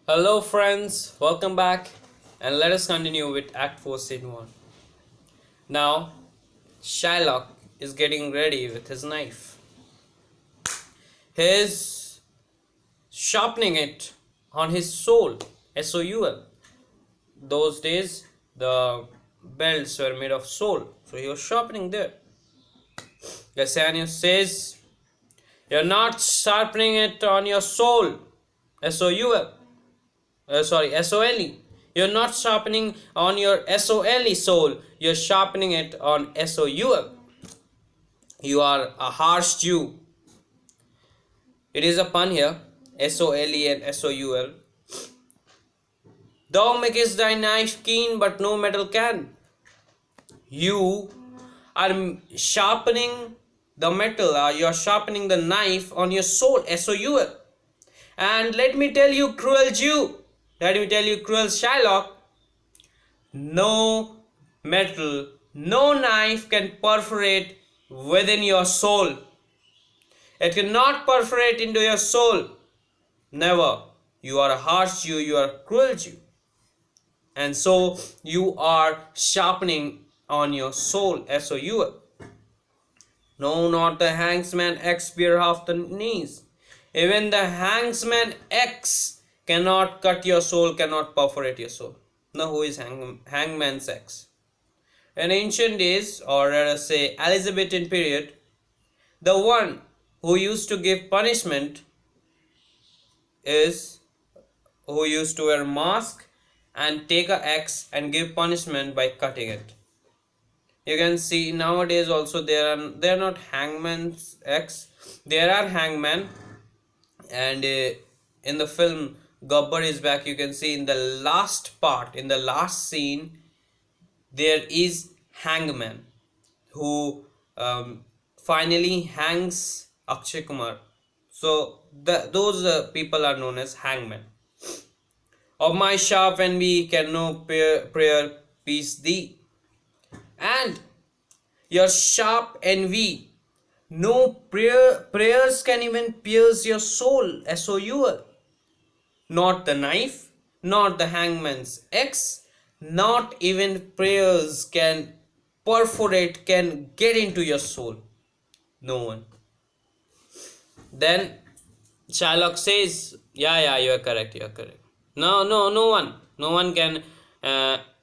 Hello, friends, welcome back, and let us continue with Act 4, Scene 1. Now, Shylock is getting ready with his knife. He's sharpening it on his soul, SOUL. Those days, the belts were made of soul, so he was sharpening there. Gasanius says, "You're not sharpening it on your soul, SOUL. SOLE. You're not sharpening on your SOLE soul, you're sharpening it on SOUL. You are a harsh Jew." It is a pun here, SOLE and SOUL. "Thou makest thy knife keen, but no metal can." You are sharpening the metal, you are sharpening the knife on your soul, SOUL. And let me tell you, cruel Jew, let me tell you, cruel Shylock, no metal, no knife can perforate within your soul. It cannot perforate into your soul. Never. You are a harsh Jew, you are a cruel Jew. And so you are sharpening on your soul, SOUL. No, not the Hangsman X spear half the knees. Even the Hangsman X cannot cut your soul, cannot perforate your soul. Now, who is Hangman's X? In ancient days, or let us say Elizabethan period, the one who used to give punishment is who used to wear mask and take a axe and give punishment by cutting it. You can see nowadays also they are not hangman's axe, there are hangman, and in the film Gabbar is Back, you can see in the last part, in the last scene, there is hangman who finally hangs Akshay Kumar. So those people are known as hangmen. "Of my sharp envy can no prayer peace thee." And your sharp envy, no prayers can even pierce your soul, SOUL. Not the knife, not the hangman's X, not even prayers can perforate, can get into your soul. No one. Then Shylock says, yeah, you are correct, you are correct. No one can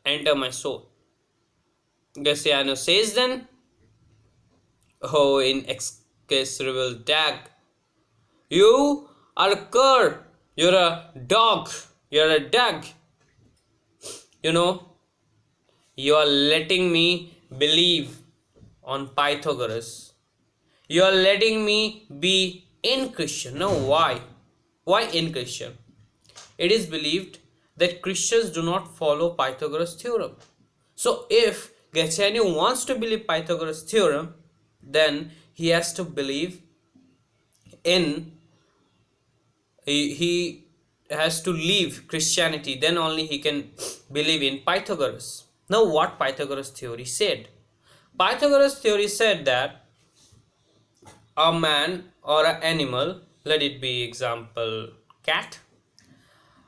enter my soul. Graciano says then, oh, inexpressible dag, you are a cur, you're a dog, you're a dag. You know, you are letting me believe on Pythagoras. You are letting me be in Christian. No, why? Why in Christian? It is believed that Christians do not follow Pythagoras theorem. So if Gaetano wants to believe Pythagoras theorem, then he has to believe in, he has to leave Christianity, then only he can believe in Pythagoras. Now what Pythagoras theory said? Pythagoras theory said that a man or an animal, let it be example cat,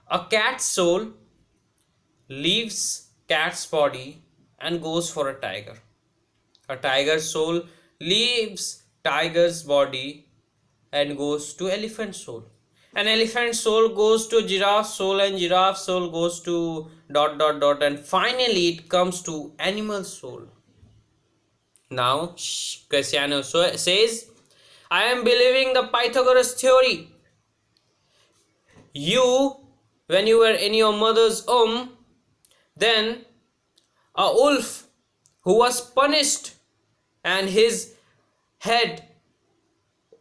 a cat's soul leaves cat's body and goes for a tiger. A tiger's soul leaves tiger's body and goes to elephant's soul. An elephant's soul goes to giraffe's soul, and giraffe's soul goes to ... and finally it comes to animal's soul. Now Graciano says, I am believing the Pythagoras theory. You, when you were in your mother's womb, then a wolf who was punished and his head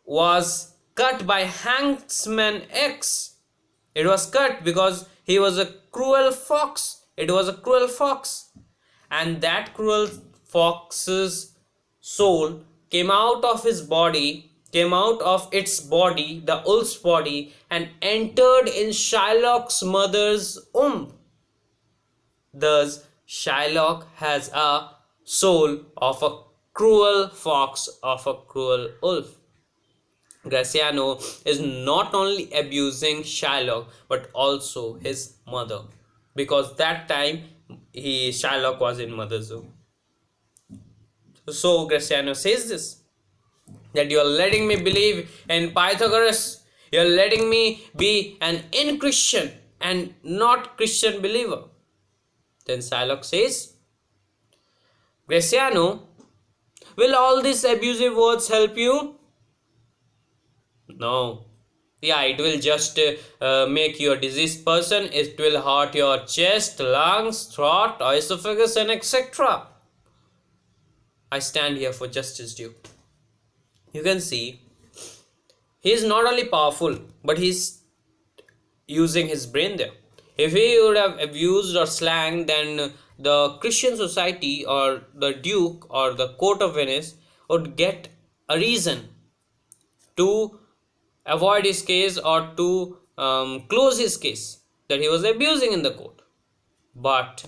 was cut by Hangsman X. It was cut because he was a cruel fox. It was a cruel fox. And that cruel fox's soul came out of his body, came out of its body, the wolf's body, and entered in Shylock's mother's womb. Thus, Shylock has a soul of a cruel fox, of a cruel wolf. Graciano is not only abusing Shylock but also his mother, because that time Shylock was in Mother Zoo. So Graciano says this, that you are letting me believe in Pythagoras, you are letting me be an in Christian and not Christian believer. Then Shylock says, Graciano, will all these abusive words help you? No. Yeah, it will just make you a diseased person. It will hurt your chest, lungs, throat, esophagus, and etc. I stand here for justice, Duke. You can see, he is not only powerful, but he's using his brain there. If he would have abused or slang, then the Christian society or the Duke or the court of Venice would get a reason to avoid his case or to close his case that he was abusing in the court. But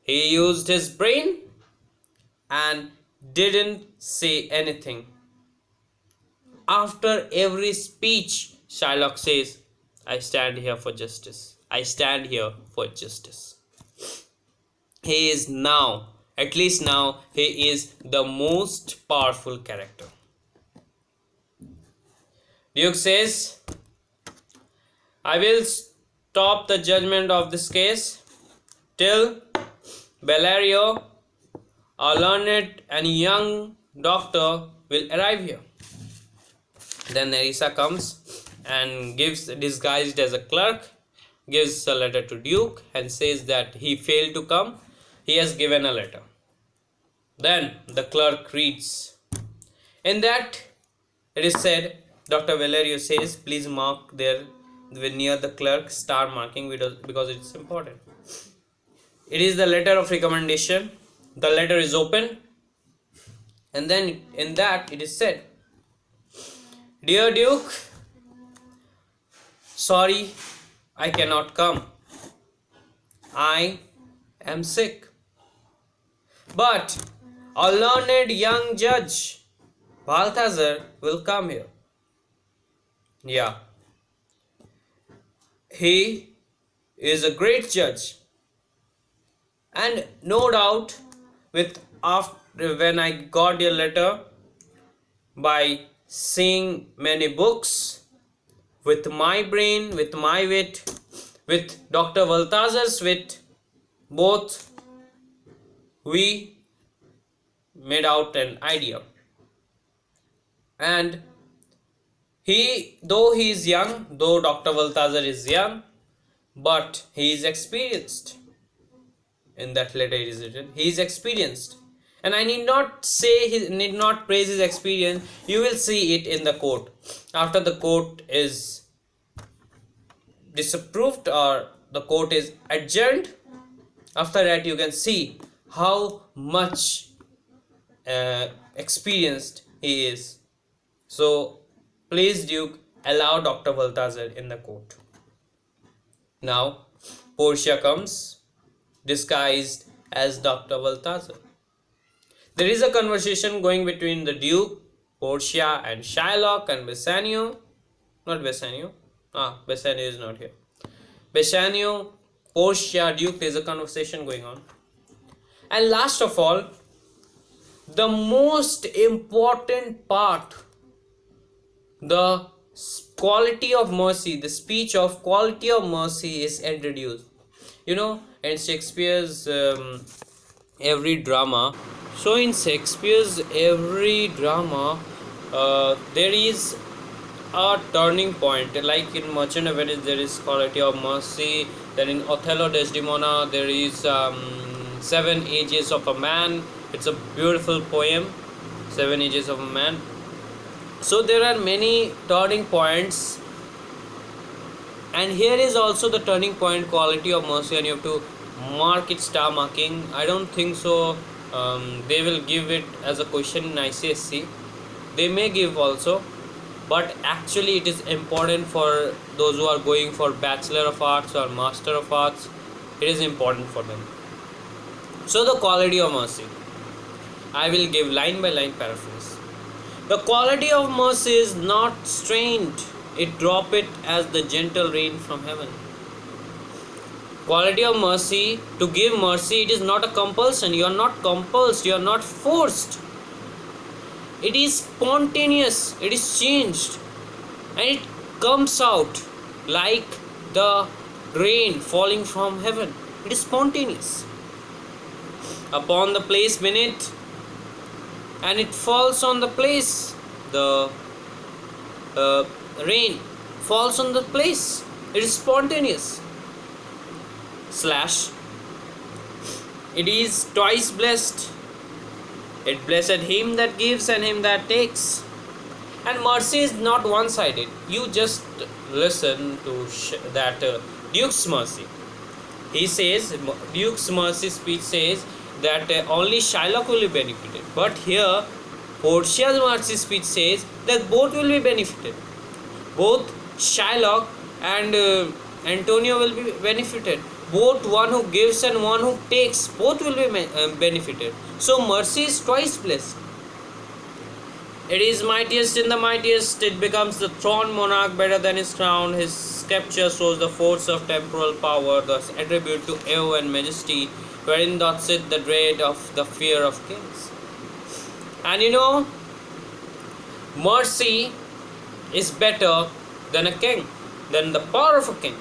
he used his brain and didn't say anything. After every speech, Shylock says, I stand here for justice. I stand here for justice. He is now, at least now, he is the most powerful character. Duke says, I will stop the judgment of this case till Bellario, a learned and young doctor, will arrive here. Then Nerissa comes and gives, disguised as a clerk, gives a letter to Duke and says that he failed to come. He has given a letter. Then the clerk reads. In that it is said, Dr. Valerio says, please mark there near the clerk, star marking, because it's important. It is the letter of recommendation. The letter is open, and then in that it is said, Dear Duke, sorry, I cannot come. I am sick. But a learned young judge, Balthazar, will come here. Yeah. He is a great judge. And no doubt, when I got your letter, by seeing many books, with my brain, with my wit, with Dr. Balthazar's wit, both we made out an idea. And though he is young, though Dr. Balthazar is young, but he is experienced. In that letter it is written, he is experienced. And I need not praise his experience. You will see it in the court. After the court is disapproved or the court is adjourned, after that you can see how much experienced he is. So please, Duke, allow Dr. Balthazar in the court. Now Portia comes disguised as Dr. Balthazar. There is a conversation going between the Duke, Portia, and Shylock and Bassanio. Not Bassanio. Bassanio is not here. Bassanio, Portia, Duke, there is a conversation going on. And last of all, the most important part, the quality of mercy, the speech of quality of mercy is introduced. You know, in Shakespeare's every drama, so in Shakespeare's every drama, there is a turning point. Like in Merchant of Venice, there is quality of mercy. Then in Othello, Desdemona, there is 7 Ages of a Man. It's a beautiful poem, 7 Ages of a Man. So there are many turning points, and here is also the turning point, quality of mercy, and you have to mark it, star marking. I don't think so they will give it as a question in ICSC. They may give also, but actually it is important for those who are going for Bachelor of Arts or Master of Arts. It is important for them. So the quality of mercy, I will give line by line paraphrase. The quality of mercy is not strained, it drop it as the gentle rain from heaven. Quality of mercy, to give mercy, it is not a compulsion. You are not compulsed, you are not forced. It is spontaneous, it is changed, and it comes out like the rain falling from heaven. It is spontaneous upon the place beneath, and it falls on the place. The rain falls on the place. It is spontaneous. Slash. It is twice blessed. It blessed him that gives and him that takes. And mercy is not one-sided. You just listen to that Duke's mercy. He says, Duke's mercy speech says that only Shylock will be benefited. But here, Portia's mercy speech says that both will be benefited. Both Shylock and Antonio will be benefited. Both one who gives and one who takes, both will be benefited. So mercy is twice blessed. It is mightiest in the mightiest. It becomes the throned monarch better than his crown. His sceptre shows the force of temporal power, the attribute to awe and majesty, wherein doth sit the dread of the fear of kings. And you know, mercy is better than a king, than the power of a king.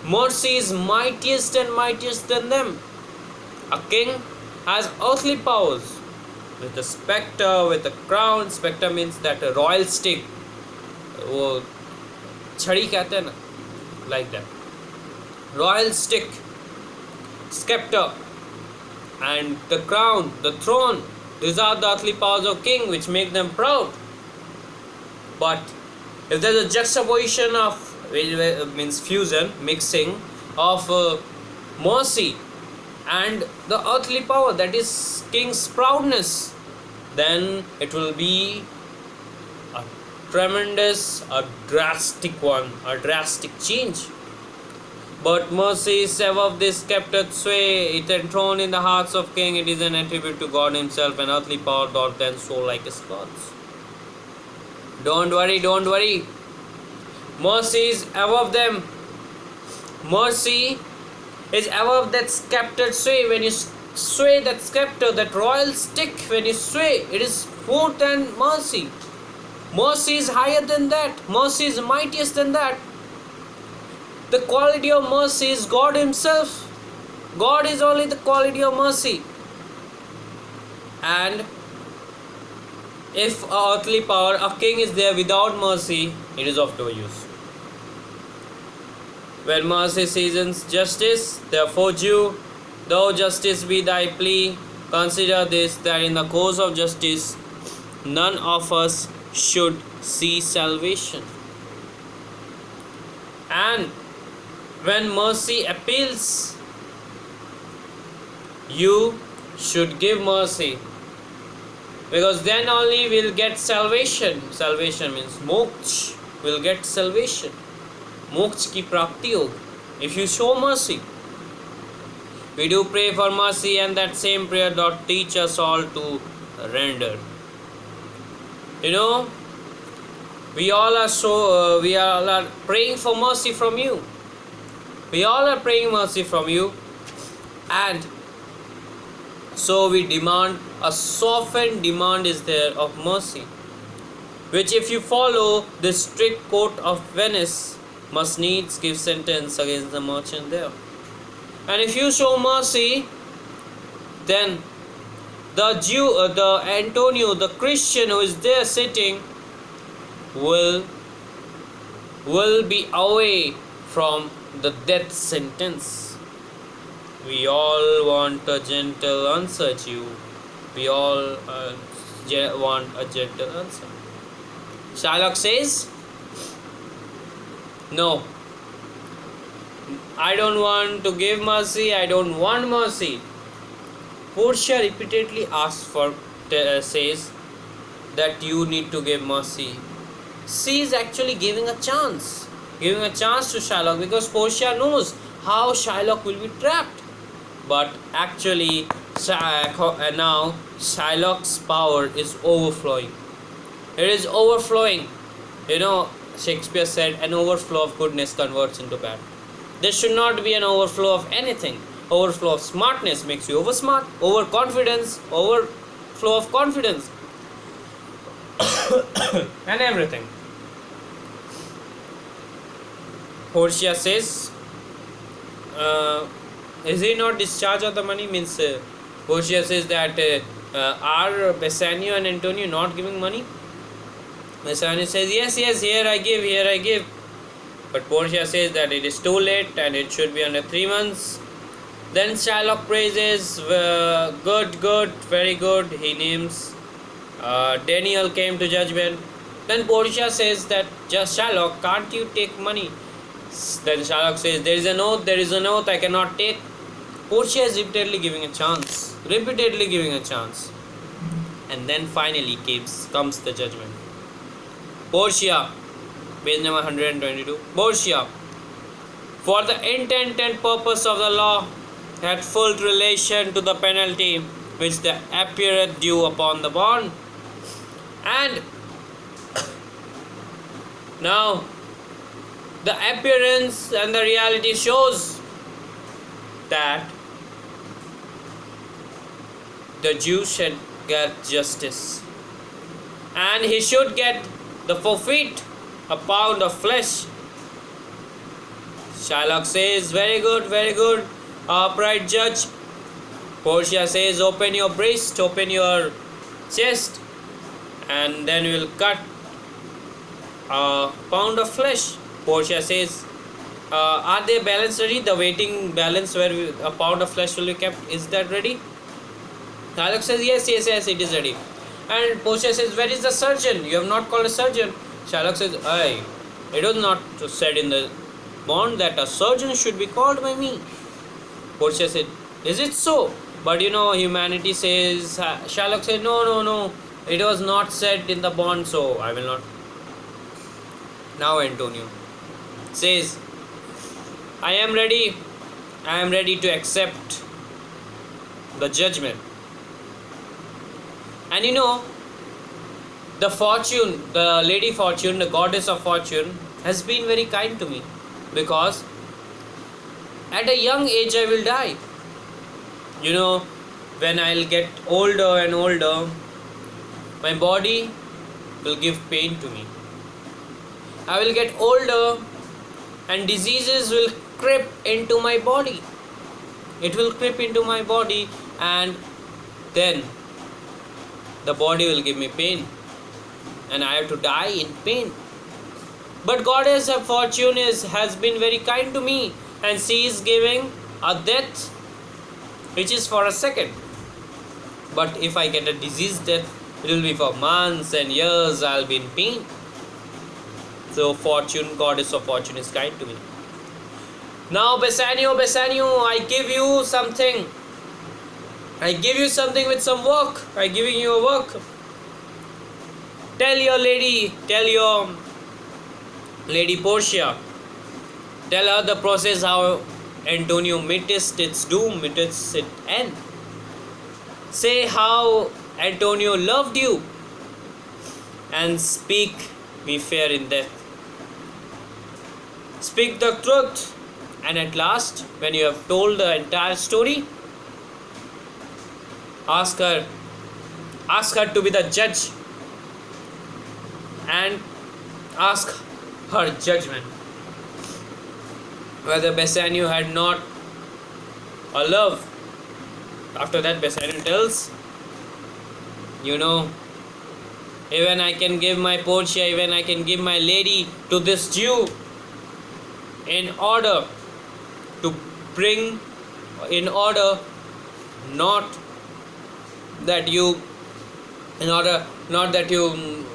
Mercy is mightiest and mightiest than them. A king has earthly powers with a scepter, with a crown. Scepter means that a royal stick. वो छड़ी कहते हैं ना, like that. Royal stick, scepter, and the crown, the throne. These are the earthly powers of king which make them proud. But if there is a juxtaposition of means fusion, mixing of mercy and the earthly power, that is king's proudness, then it will be a tremendous, a drastic one, a drastic change. But mercy is above this sceptred sway, it enthroned in the hearts of king. It is an attribute to God himself, and earthly power doth then so like his gods. Don't worry, don't worry. Mercy is above them. Mercy is above that sceptred sway. When you sway that scepter, that royal stick, when you sway, it is more than mercy. Mercy is higher than that. Mercy is mightiest than that. The quality of mercy is God himself. God is only the quality of mercy. And if a earthly power, a king is there without mercy, it is of no use. When mercy seasons justice, therefore Jew, though justice be thy plea, consider this, that in the course of justice none of us should see salvation. And when mercy appeals, you should give mercy, because then only we'll get salvation. Salvation means moksha, will get salvation. Moksha ki prapti hogi if you show mercy. We do pray for mercy, and that same prayer doth teach us all to render. You know, we all are praying for mercy from you. We all are praying mercy from you, and so we demand, a softened demand is there of mercy, which if you follow the strict court of Venice, must needs give sentence against the merchant there. And if you show mercy, then the Jew, the Antonio, the Christian who is there sitting, will be away from the death sentence. We all want a gentle answer, Jew. We all want a gentle answer. Shylock says, no, I don't want to give mercy, I don't want mercy. Portia repeatedly asks for, says that you need to give mercy. She is actually giving a chance to Shylock, because Portia knows how Shylock will be trapped. But actually now Shylock's power is overflowing. It is overflowing. Shakespeare said, an overflow of goodness converts into bad. There should not be an overflow of anything. Overflow of smartness makes you oversmart. Overconfidence, overflow of confidence, and everything. Portia says, is he not discharged of the money? Means Portia says that are Bassanio and Antonio not giving money? Bassanio says, yes, here I give. But Portia says that it is too late and it should be under 3 months. Then Shylock praises, good, very good. He names Daniel came to judgment. Then Portia says that, just Shylock, can't you take money? Then Shylock says, there is an oath, I cannot take. Portia is repeatedly giving a chance. And then finally comes the judgment. Portia, page number 122. Portia, for the intent and purpose of the law, had full relation to the penalty which the appeareth due upon the bond. And now the appearance and the reality shows that the Jew should get justice, and he should get the forfeit, a pound of flesh. Shylock says, very good, upright judge. Portia says, open your breast, open your chest, and then we will cut a pound of flesh. Portia says, are they balance ready? The waiting balance where a pound of flesh will be kept, is that ready? Shylock says, yes, it is ready. And Portia says, where is the surgeon? You have not called a surgeon. Shylock says, it was not said in the bond that a surgeon should be called by me. Portia said, is it so? But humanity says, Shylock said, no, it was not said in the bond, so I will not. Now Antonio says, I am ready to accept the judgment. And the lady Fortune, the goddess of fortune, has been very kind to me, because at a young age I will die. When I'll get older and older, my body will give pain to me. I will get older and diseases will creep into my body. It will creep into my body, and then the body will give me pain, and I have to die in pain. But goddess of fortune has been very kind to me, and she is giving a death which is for a second. But if I get a disease death, it will be for months and years. I'll be in pain. So goddess of fortune is kind to me. Now Bassanio, I give you something. With some work. I'm giving you a work. Tell your lady Portia, tell her the process how Antonio meets its doom, meets its end. Say how Antonio loved you, and speak me fair in death. Speak the truth, and at last, when you have told the entire story, ask her to be the judge, and ask her judgment whether Bassanio had not a love. After that, Bassanio tells, even I can give my Portia, even I can give my lady to this Jew in order not that you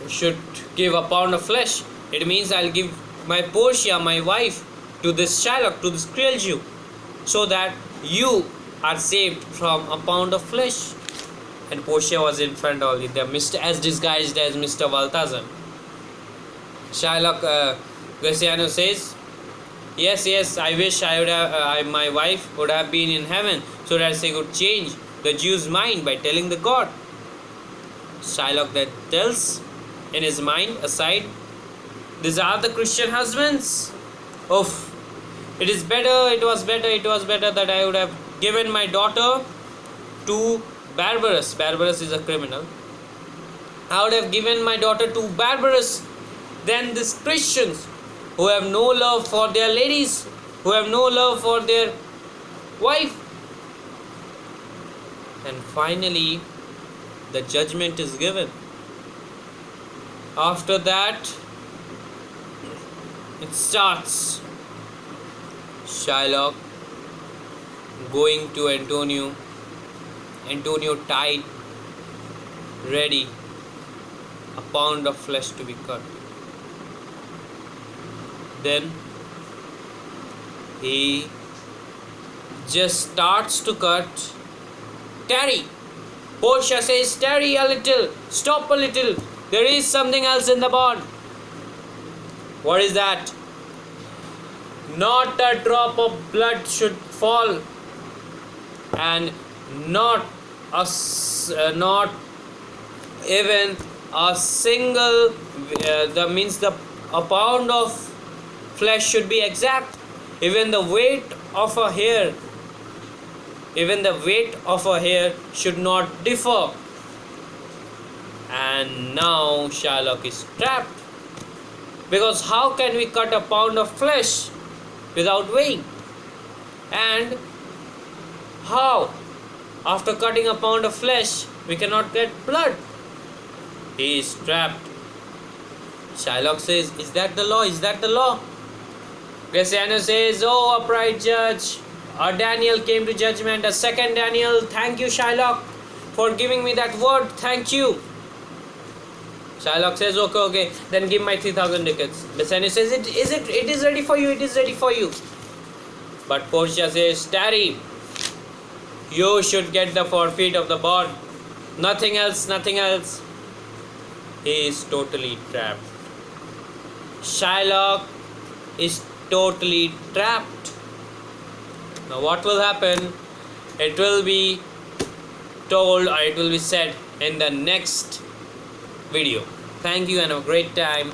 should give a pound of flesh. It means I'll give my Portia, my wife, to this Shylock, to this cruel Jew, so that you are saved from a pound of flesh. And Portia was in front only, as disguised as Mr. Balthazar. Shylock, Bassanio says, yes, I wish my wife would have been in heaven, so that she could change the Jew's mind by telling the God. Shylock then tells in his mind aside. These are the Christian husbands. Oof. It was better that I would have given my daughter to Barbarus. Barbarus is a criminal. I would have given my daughter to Barbarus than these Christians who have no love for their ladies, who have no love for their wife. And finally, the judgment is given. After that, it starts. Shylock going to Antonio. Antonio tied, ready, a pound of flesh to be cut. Then he just starts to cut. Tarry! Portia says, tarry a little, stop a little. There is something else in the bond. What is that? Not a drop of blood should fall, and not even a single. That means a pound of flesh should be exact. Even the weight of a hair. Even the weight of a hair should not differ. And now Shylock is trapped. Because how can we cut a pound of flesh without weighing? And how, after cutting a pound of flesh, we cannot get blood? He is trapped. Shylock says, is that the law? Is that the law? Graciano says, oh, upright judge, a Daniel came to judgment, a second Daniel. Thank you, Shylock, for giving me that word. Thank you. Shylock says, okay, then give my 3,000 ducats. Bassanio says, it is ready for you, it is ready for you. But Portia says, tarry, you should get the forfeit of the bond. Nothing else, nothing else. He is totally trapped. Shylock is totally trapped. Now what will happen? It will be told, or it will be said in the next video. Thank you and have a great time.